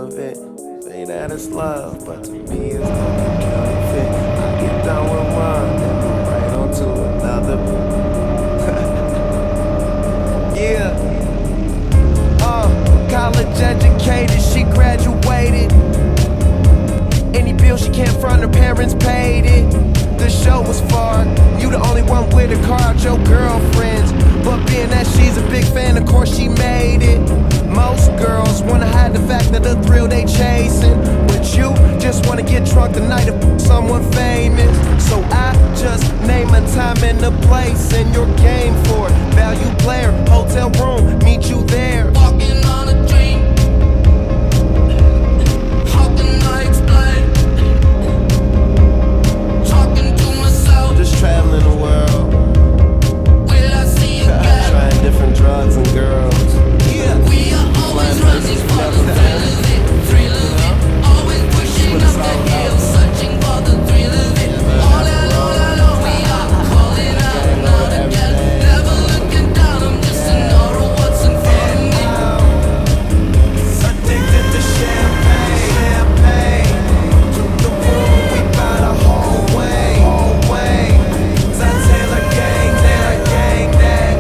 of it. Say that it's love, but to me it's no counterfeit. I get done with one, then move right on to another. Yeah. College educated, she graduated. Any bill she can't front, her parents paid it. The show was far, you the only one with a car out your girlfriends. But being that she's a big fan, of course she made it. Most girls wanna hide the fact that the thrill they chasing, but you just wanna get drunk the night of someone famous. So I just name a time and a place, and you're game for it. Value player, hotel room, meet you there. Walking on a dream. How can I explain? Talking to myself. Just traveling the world, Will I see you again? trying different drugs and girls. Yeah. We are always running for the thrill of it, thrill of it. Always pushing up the hill, searching for the thrill of it. All alone, we are calling out and out again. Never looking down, I'm just an aura of what's in front of me. Addicted to champagne. To the room, we buy the whole way. Taylor gang that.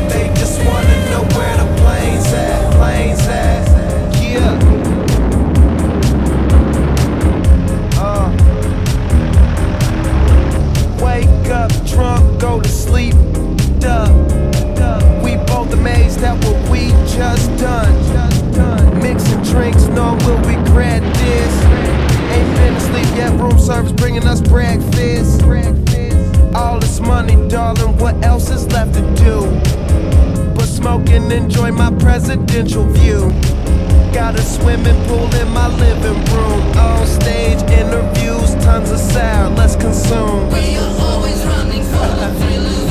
They just wanna know where the plane's at. Yeah. Wake up drunk, go to sleep. Duh. We both amazed at what we just done. Mixing drinks, knowing we'll regret this. Ain't been asleep yet, room service bringing us breakfast. All this money, darling, what else is left to do? But smoke and enjoy my presidential view. Got a swimming pool in my living room. On stage interviews, tons of sound, let's consume. We are always running for the thrill of